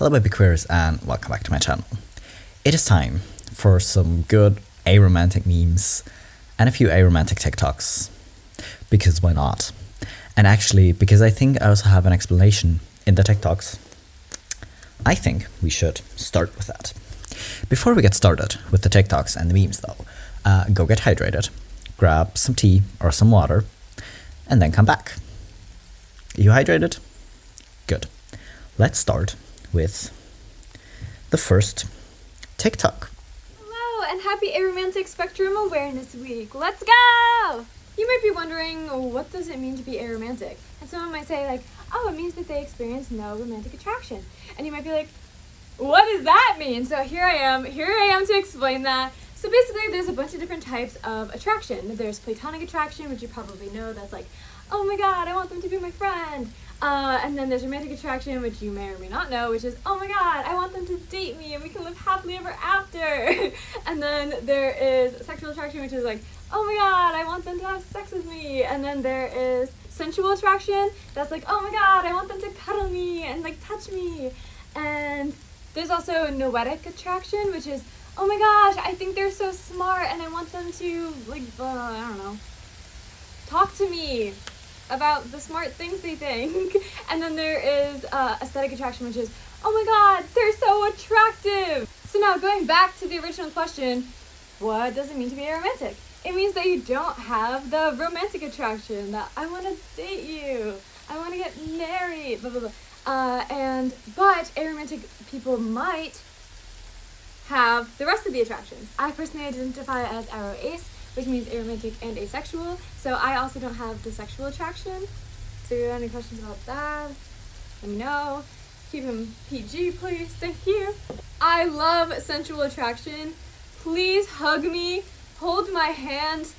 Hello BabyQueers and welcome back to my channel. It is time for some good aromantic memes and a few aromantic TikToks. Because why not? And actually, because I think I also have an explanation in the TikToks, I think we should start with that. Before we get started with the TikToks and the memes though, go get hydrated, grab some tea or some water, and then come back. Are you hydrated? Good. Let's start with the first TikTok. Hello and happy Aromantic Spectrum Awareness Week. Let's go! You might be wondering, what does it mean to be aromantic? And someone might say like, oh, it means that they experience no romantic attraction. And you might be like, what does that mean? So here I am to explain that. So basically there's a bunch of different types of attraction. There's platonic attraction, which you probably know, that's like, oh my god, I want them to be my friend. And then there's romantic attraction, which you may or may not know, which is, oh my god, I want them to date me and we can live happily ever after. And then there is sexual attraction, which is like, oh my god, I want them to have sex with me. And then there is sensual attraction, that's like, oh my god, I want them to cuddle me and like touch me. And there's also noetic attraction, which is, oh my gosh, I think they're so smart and I want them to like, I don't know, talk to me about the smart things they think. And then there is aesthetic attraction, which is, oh my god, they're so attractive. So now going back to the original question, what does it mean to be aromantic? It means that you don't have the romantic attraction, that I want to date you, I want to get married, blah blah blah. But aromantic people might have the rest of the attractions. I personally identify as aro ace, which means aromantic and asexual. So I also don't have the sexual attraction. So if you have any questions about that, let me know. Keep them PG, please. Thank you. I love sensual attraction. Please hug me, hold my hand,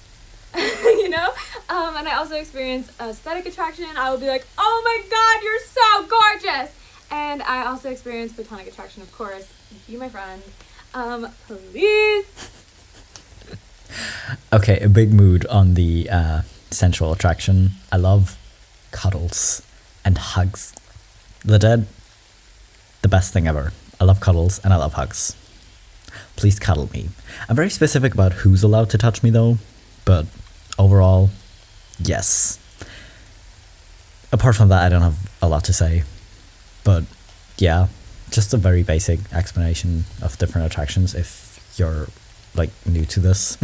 you know? And I also experience aesthetic attraction. I will be like, oh my god, you're so gorgeous! And I also experience platonic attraction, of course. Be my friend. Please. Okay, a big mood on the sensual attraction. I love cuddles and hugs. The best thing ever. I love cuddles and I love hugs. Please cuddle me. I'm very specific about who's allowed to touch me though, but overall, yes. Apart from that, I don't have a lot to say, but yeah, just a very basic explanation of different attractions if you're like new to this.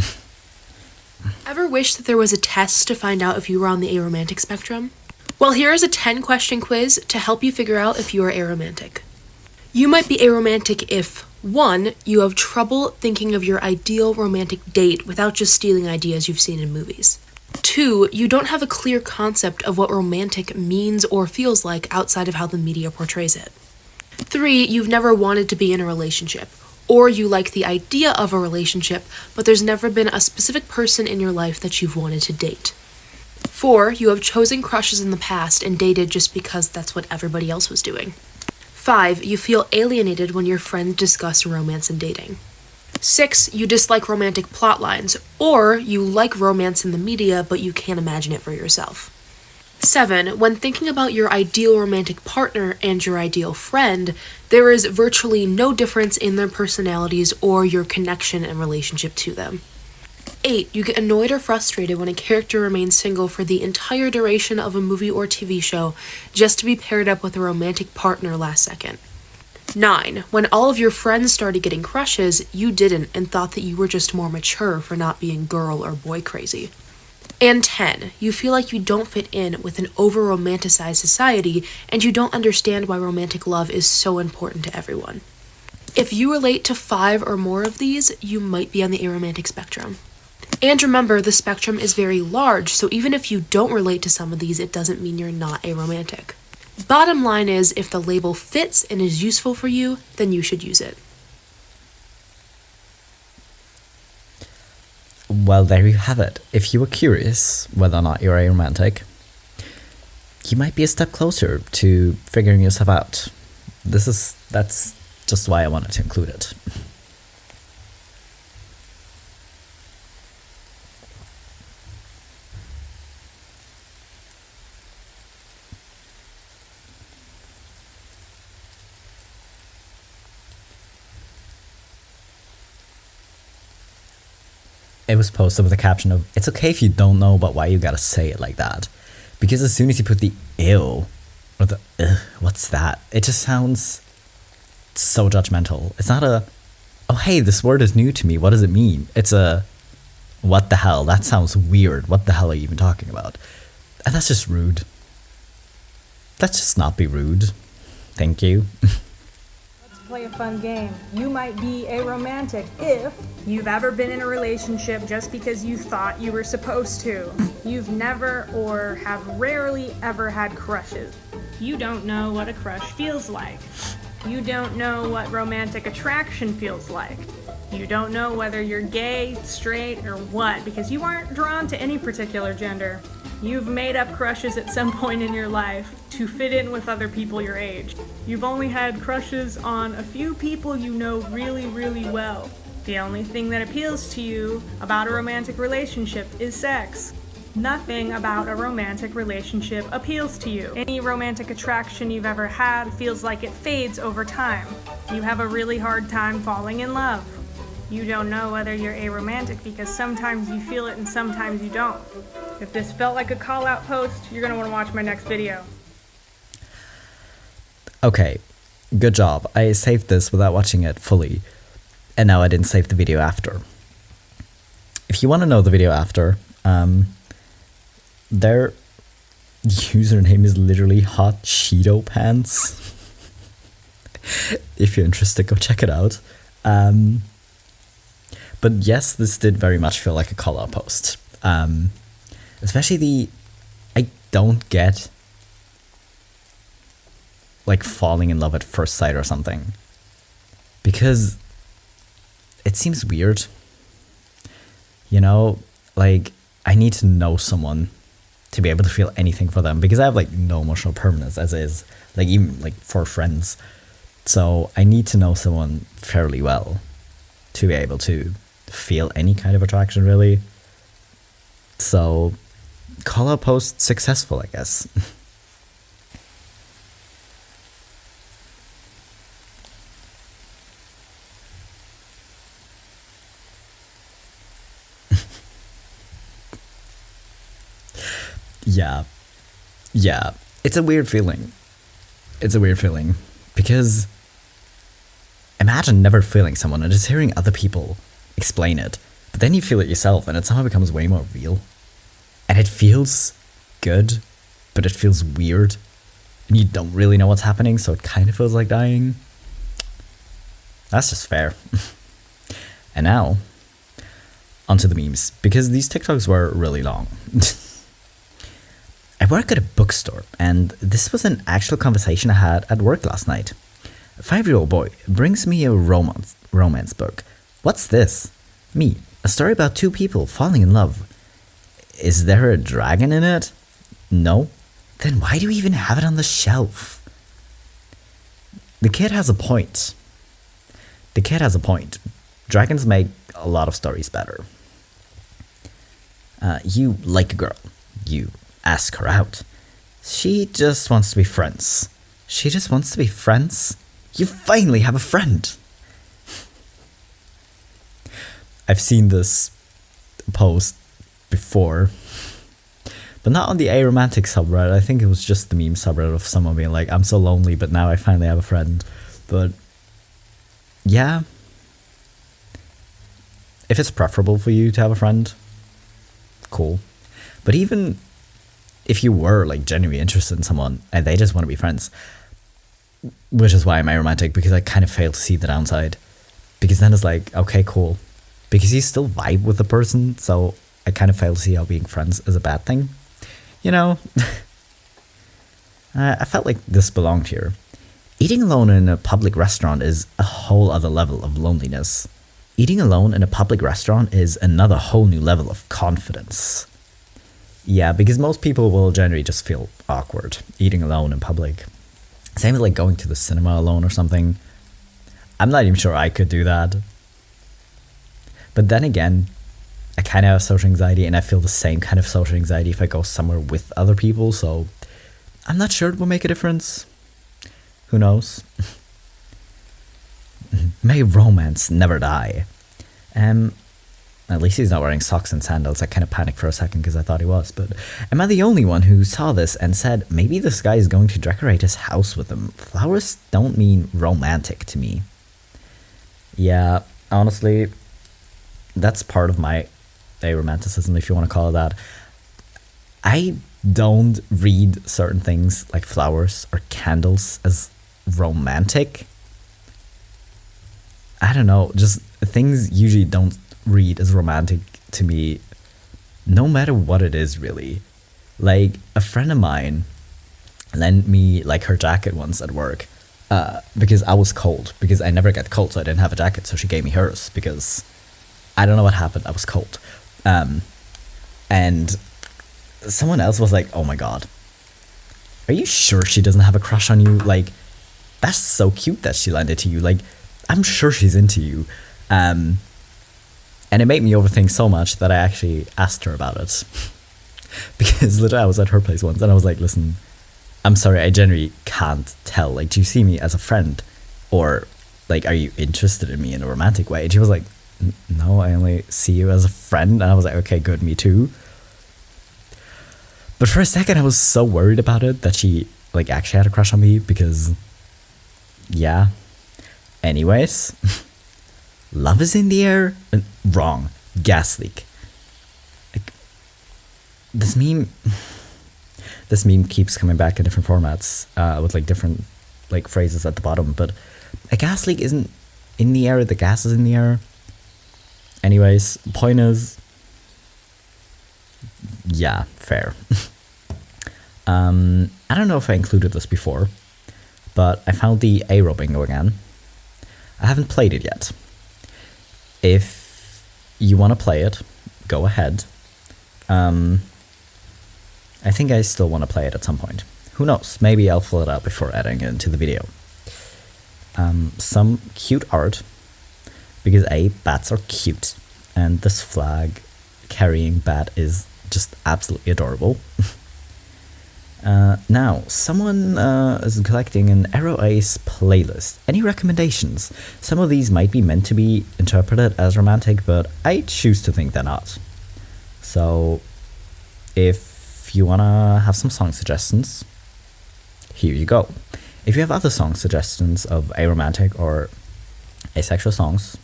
Ever wish that there was a test to find out if you were on the aromantic spectrum? Well, here is a 10-question quiz to help you figure out if you are aromantic. You might be aromantic if 1. You have trouble thinking of your ideal romantic date without just stealing ideas you've seen in movies. 2. You don't have a clear concept of what romantic means or feels like outside of how the media portrays it. 3. You've never wanted to be in a relationship, or you like the idea of a relationship, but there's never been a specific person in your life that you've wanted to date. 4. You have chosen crushes in the past and dated just because that's what everybody else was doing. 5. You feel alienated when your friends discuss romance and dating. 6. You dislike romantic plot lines, or you like romance in the media, but you can't imagine it for yourself. 7. When thinking about your ideal romantic partner and your ideal friend, there is virtually no difference in their personalities or your connection and relationship to them. 8. You get annoyed or frustrated when a character remains single for the entire duration of a movie or TV show just to be paired up with a romantic partner last second. 9. When all of your friends started getting crushes, you didn't and thought that you were just more mature for not being girl or boy crazy. And 10. You feel like you don't fit in with an over-romanticized society and you don't understand why romantic love is so important to everyone. If you relate to 5 or more of these, you might be on the aromantic spectrum. And remember, the spectrum is very large, so even if you don't relate to some of these, it doesn't mean you're not aromantic. Bottom line is, if the label fits and is useful for you, then you should use it. Well, there you have it. If you were curious whether or not you're aromantic, you might be a step closer to figuring yourself out. That's just why I wanted to include it. It was posted with a caption of, "It's okay if you don't know, but why you gotta say it like that?" Because as soon as you put the ew or the what's that? It just sounds so judgmental. It's not a, oh hey, this word is new to me, what does it mean? It's a, what the hell? That sounds weird. What the hell are you even talking about? And that's just rude. Let's just not be rude. Thank you. Play a fun game. You might be aromantic if you've ever been in a relationship just because you thought you were supposed to. You've never or have rarely ever had crushes. You don't know what a crush feels like. You don't know what romantic attraction feels like. You don't know whether you're gay, straight, or what because you aren't drawn to any particular gender. You've made up crushes at some point in your life to fit in with other people your age. You've only had crushes on a few people you know really, really well. The only thing that appeals to you about a romantic relationship is sex. Nothing about a romantic relationship appeals to you. Any romantic attraction you've ever had feels like it fades over time. You have a really hard time falling in love. You don't know whether you're aromantic because sometimes you feel it and sometimes you don't. If this felt like a call-out post, you're going to want to watch my next video. Okay, good job. I saved this without watching it fully, and now I didn't save the video after. If you want to know the video after, their username is literally Hot Cheeto Pants. If you're interested, go check it out. But yes, this did very much feel like a call-out post. Especially the, I don't get, like, falling in love at first sight or something. Because it seems weird. You know, like, I need to know someone to be able to feel anything for them. Because I have, like, no emotional permanence as is. Like, even, like, for friends. So I need to know someone fairly well to be able to feel any kind of attraction, really. So, call out post successful, I guess. Yeah. It's a weird feeling. Because imagine never feeling someone and just hearing other people explain it. But then you feel it yourself and it somehow becomes way more real. And it feels good, but it feels weird. And you don't really know what's happening, so it kind of feels like dying. That's just fair. And now, onto the memes, because these TikToks were really long. I work at a bookstore, and this was an actual conversation I had at work last night. A 5-year-old boy brings me a romance book. What's this? Me, a story about two people falling in love. Is there a dragon in it? No. Then why do we even have it on the shelf? The kid has a point. Dragons make a lot of stories better. You like a girl. You ask her out. She just wants to be friends. You finally have a friend. I've seen this post before, but not on the aromantic subreddit. I think it was just the meme subreddit of someone being like, I'm so lonely, but now I finally have a friend. But yeah, if it's preferable for you to have a friend, cool. But even if you were like genuinely interested in someone and they just want to be friends, which is why I'm aromantic, because I kind of fail to see the downside. Because then it's like, okay, cool. Because you still vibe with the person, so I kind of fail to see how being friends is a bad thing. You know? I felt like this belonged here. Eating alone in a public restaurant is a whole other level of loneliness. Eating alone in a public restaurant is another whole new level of confidence. Yeah, because most people will generally just feel awkward eating alone in public. Same with like going to the cinema alone or something. I'm not even sure I could do that. But then again, I kind of have social anxiety, and I feel the same kind of social anxiety if I go somewhere with other people, so I'm not sure it will make a difference. Who knows? May romance never die. At least he's not wearing socks and sandals. I kind of panicked for a second because I thought he was. But am I the only one who saw this and said, maybe this guy is going to decorate his house with them? Flowers don't mean romantic to me. Yeah, honestly, that's part of my aromanticism, if you want to call it that. I don't read certain things like flowers or candles as romantic. I don't know, just things usually don't read as romantic to me, no matter what it is, really. Like, a friend of mine lent me like her jacket once at work, because I was cold, because I never get cold, so I didn't have a jacket, so she gave me hers because I don't know what happened, I was cold. And someone else was like, oh my god, are you sure she doesn't have a crush on you? Like, that's so cute that she lent it to you. Like, I'm sure she's into you. And it made me overthink so much that I actually asked her about it. Because literally I was at her place once and I was like, listen, I'm sorry, I genuinely can't tell. Like, do you see me as a friend? Or, like, are you interested in me in a romantic way? And she was like, no, I only see you as a friend. And I was like, okay, good, me too. But for a second I was so worried about it that she, like, actually had a crush on me because, yeah. Anyways, love is in the air. Wrong. Gas leak. Like, this meme keeps coming back in different formats, with like different like phrases at the bottom. But a gas leak isn't in the air. The gas is in the air. Anyways, point is, yeah, fair. I don't know if I included this before, but I found the Aero Bingo again. I haven't played it yet. If you want to play it, go ahead. I think I still want to play it at some point. Who knows? Maybe I'll fill it out before adding it into the video. Some cute art, because bats are cute, and this flag carrying bat is just absolutely adorable. Now, someone is collecting an Aero Ace playlist. Any recommendations? Some of these might be meant to be interpreted as romantic, but I choose to think they're not. So, if you want to have some song suggestions, here you go. If you have other song suggestions of aromantic or asexual songs,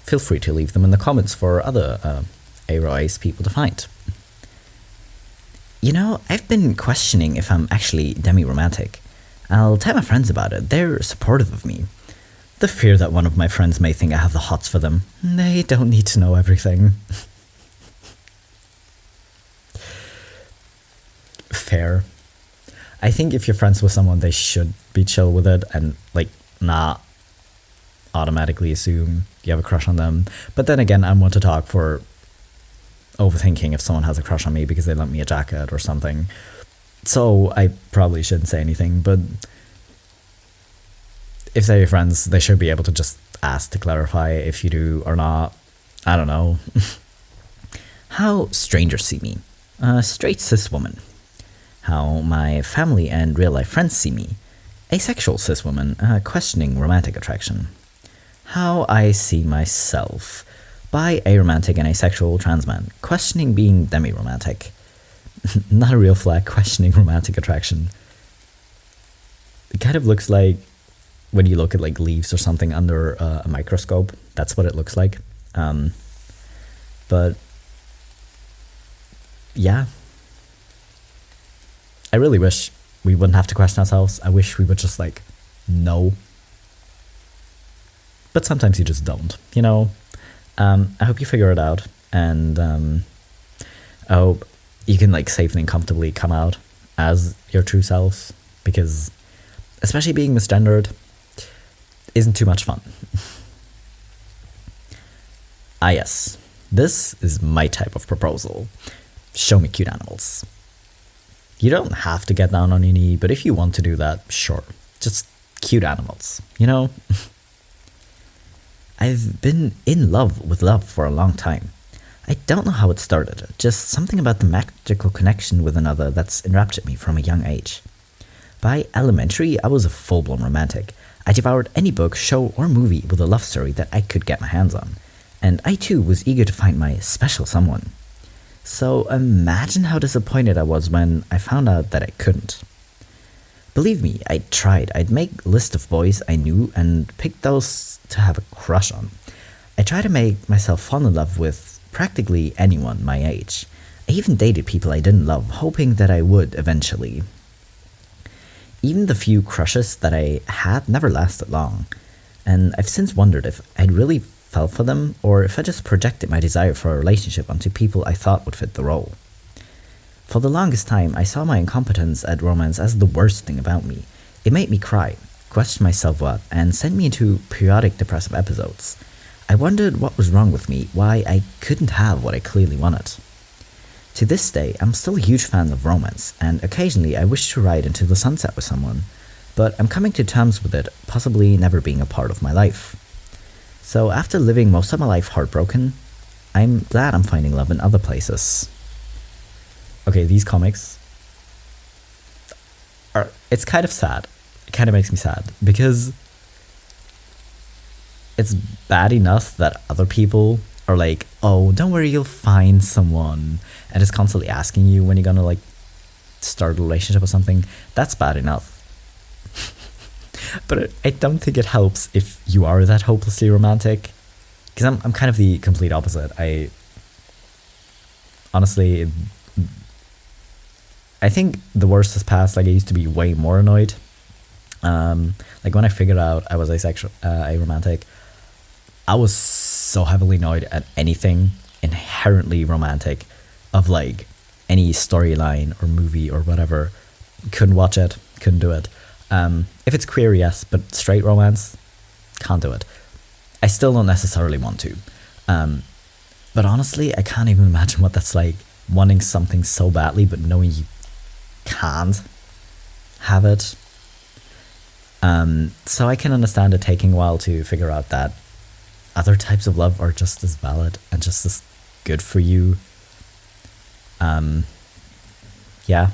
feel free to leave them in the comments for other Aero Ace people to find. You know, I've been questioning if I'm actually demi-romantic. I'll tell my friends about it. They're supportive of me. The fear that one of my friends may think I have the hots for them. They don't need to know everything. Fair. I think if you're friends with someone, they should be chill with it and, like, not automatically assume you have a crush on them. But then again, I'm one to talk for overthinking if someone has a crush on me because they lent me a jacket or something. So I probably shouldn't say anything, but if they're your friends, they should be able to just ask to clarify if you do or not. I don't know. How strangers see me. A straight cis woman. How my family and real life friends see me. Asexual cis woman, questioning romantic attraction. How I see myself. Bi, aromantic, and asexual trans man, questioning being demi-romantic. Not a real flag, questioning romantic attraction. It kind of looks like when you look at like leaves or something under a microscope. That's what it looks like. But yeah, I really wish we wouldn't have to question ourselves. I wish we would just like know. But sometimes you just don't, you know? I hope you figure it out, and I hope you can like safely and comfortably come out as your true selves, because especially being misgendered isn't too much fun. Yes, this is my type of proposal. Show me cute animals. You don't have to get down on your knee, but if you want to do that, sure. Just cute animals, you know? I've been in love with love for a long time. I don't know how it started, just something about the magical connection with another that's enraptured me from a young age. By elementary, I was a full-blown romantic. I devoured any book, show, or movie with a love story that I could get my hands on. and I too was eager to find my special someone. So imagine how disappointed I was when I found out that I couldn't. Believe me, I tried. I'd make a list of boys I knew and pick those to have a crush on. I tried to make myself fall in love with practically anyone my age. I even dated people I didn't love, hoping that I would eventually. Even the few crushes that I had never lasted long, and I've since wondered if I'd really fell for them or if I just projected my desire for a relationship onto people I thought would fit the role. For the longest time, I saw my incompetence at romance as the worst thing about me. It made me cry, question my self-worth, and sent me into periodic depressive episodes. I wondered what was wrong with me, why I couldn't have what I clearly wanted. To this day, I'm still a huge fan of romance, and occasionally I wish to ride into the sunset with someone, but I'm coming to terms with it possibly never being a part of my life. So after living most of my life heartbroken, I'm glad I'm finding love in other places. Okay, these comics it's kind of sad. It kind of makes me sad, because it's bad enough that other people are like, oh, don't worry, you'll find someone, and is constantly asking you when you're gonna like start a relationship or something. That's bad enough. But I don't think it helps if you are that hopelessly romantic, because I'm kind of the complete opposite. I honestly, I think the worst has passed. Like, I used to be way more annoyed. Like when I figured out I was asexual, aromantic, I was so heavily annoyed at anything inherently romantic, of like any storyline or movie or whatever. Couldn't watch it, couldn't do it. If it's queer, yes, but straight romance, can't do it. I still don't necessarily want to. But honestly, I can't even imagine what that's like, wanting something so badly but knowing you can't have it. So I can understand it taking a while to figure out that other types of love are just as valid and just as good for you. Yeah,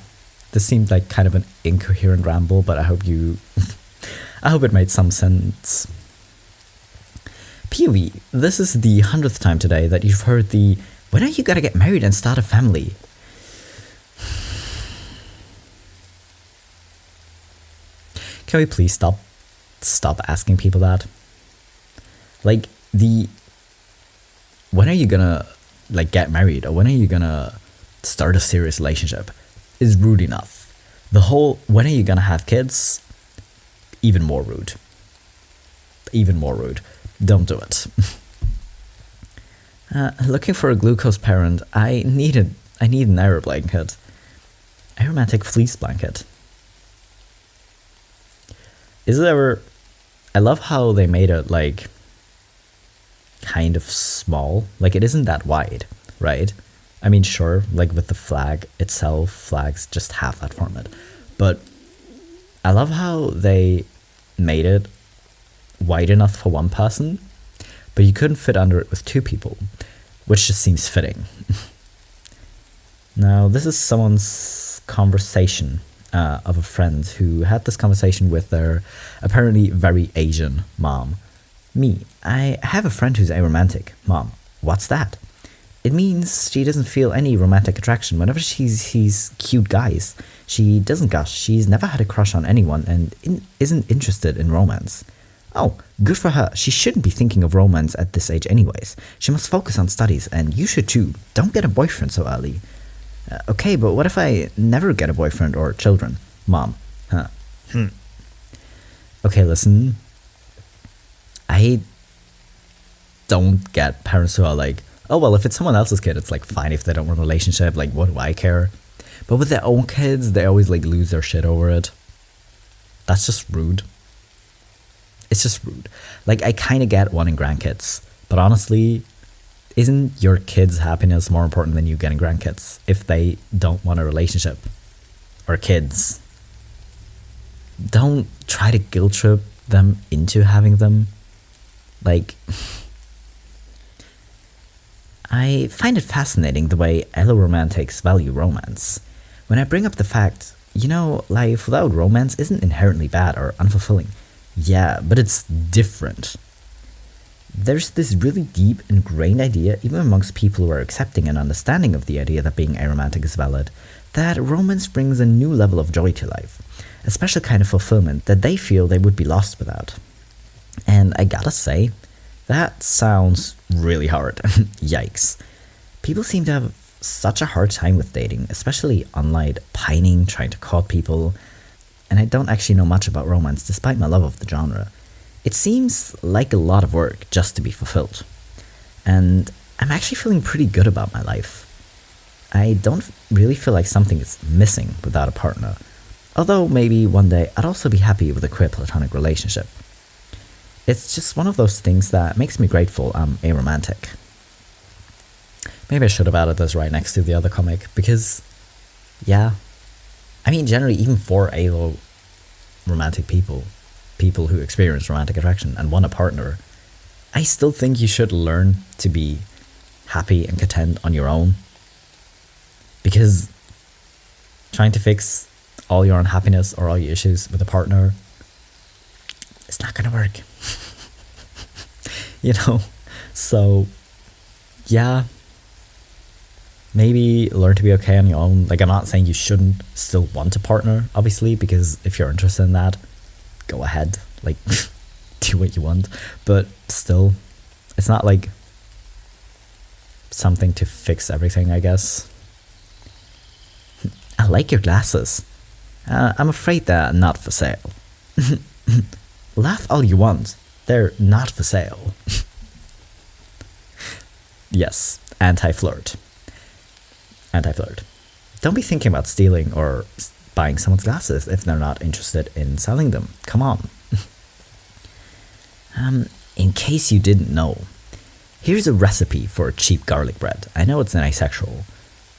this seemed like kind of an incoherent ramble, but I hope I hope it made some sense. POV, this is the 100th time today that you've heard the "when are you gonna get married and start a family?" Can we please stop asking people that? Like, the "when are you gonna like get married" or "when are you gonna start a serious relationship" is rude enough. The whole "when are you gonna have kids," even more rude. Even more rude. Don't do it. Looking for a glucose parent. I need an aero blanket. Aromantic fleece blanket. Is it ever... I love how they made it like kind of small. Like, it isn't that wide, right? I mean, sure, like with the flag itself, flags just have that format. But I love how they made it wide enough for one person, but you couldn't fit under it with two people, which just seems fitting. Now, this is someone's conversation of a friend who had this conversation with their apparently very Asian mom. Me, I have a friend who's aromantic. Mom, what's that? It means she doesn't feel any romantic attraction whenever she sees cute guys. She doesn't gush, she's never had a crush on anyone, and isn't interested in romance. Oh, good for her. She shouldn't be thinking of romance at this age anyways. She must focus on studies, and you should too. Don't get a boyfriend so early. Okay, but what if I never get a boyfriend or children? Mom. Huh. Okay, listen. I don't get parents who are like, oh, well, if it's someone else's kid, it's like fine if they don't want a relationship. Like, what do I care? But with their own kids, they always like lose their shit over it. That's just rude. It's just rude. Like, I kind of get wanting grandkids, but honestly, isn't your kids' happiness more important than you getting grandkids if they don't want a relationship or kids? Don't try to guilt trip them into having them. Like, I find it fascinating the way aromantics value romance. When I bring up the fact, life without romance isn't inherently bad or unfulfilling. Yeah, but it's different. there's this really deep, ingrained idea, even amongst people who are accepting and understanding of the idea that being aromantic is valid, that romance brings a new level of joy to life, a special kind of fulfillment that they feel they would be lost without. And I gotta say, that sounds really hard. Yikes. People seem to have such a hard time with dating, especially online, pining, trying to court people, and I don't actually know much about romance despite my love of the genre. It seems like a lot of work just to be fulfilled. And I'm actually feeling pretty good about my life. I don't really feel like something is missing without a partner, although maybe one day I'd also be happy with a queer platonic relationship. It's just one of those things that makes me grateful I'm aromantic. Maybe I should have added this right next to the other comic, because, yeah, I mean, generally, even for aromantic people who experience romantic attraction and want a partner, I still think you should learn to be happy and content on your own. Because trying to fix all your unhappiness or all your issues with a partner, it's not gonna work. You know? So, yeah. Maybe learn to be okay on your own. Like, I'm not saying you shouldn't still want a partner, obviously, because if you're interested in that, go ahead. Like, do what you want. But still, it's not like something to fix everything, I guess. I like your glasses. I'm afraid they're not for sale. Laugh all you want. They're not for sale. Yes, anti-flirt. Anti-flirt. Don't be thinking about stealing or buying someone's glasses if they're not interested in selling them. Come on. In case you didn't know, here's a recipe for cheap garlic bread. I know it's an asexual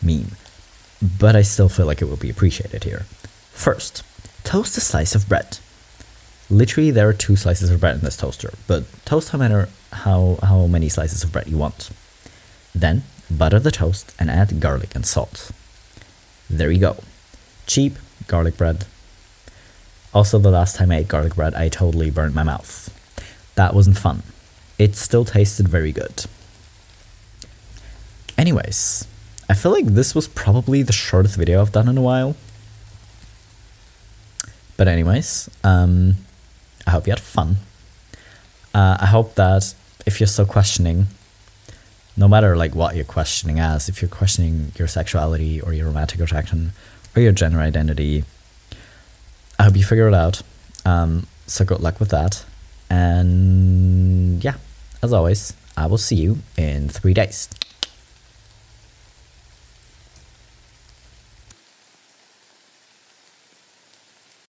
meme, but I still feel like it will be appreciated here. First, toast a slice of bread. Literally, there are 2 slices of bread in this toaster, but toast how many slices of bread you want. Then, butter the toast and add garlic and salt. There you go. Cheap garlic bread. Also, the last time I ate garlic bread, I totally burnt my mouth. That wasn't fun. It still tasted very good. Anyways, I feel like this was probably the shortest video I've done in a while. But anyways, I hope you had fun. I hope that if you're still questioning, no matter like what you're questioning as, if you're questioning your sexuality or your romantic attraction or your gender identity, I hope you figure it out. So good luck with that. And yeah, as always, I will see you in 3 days.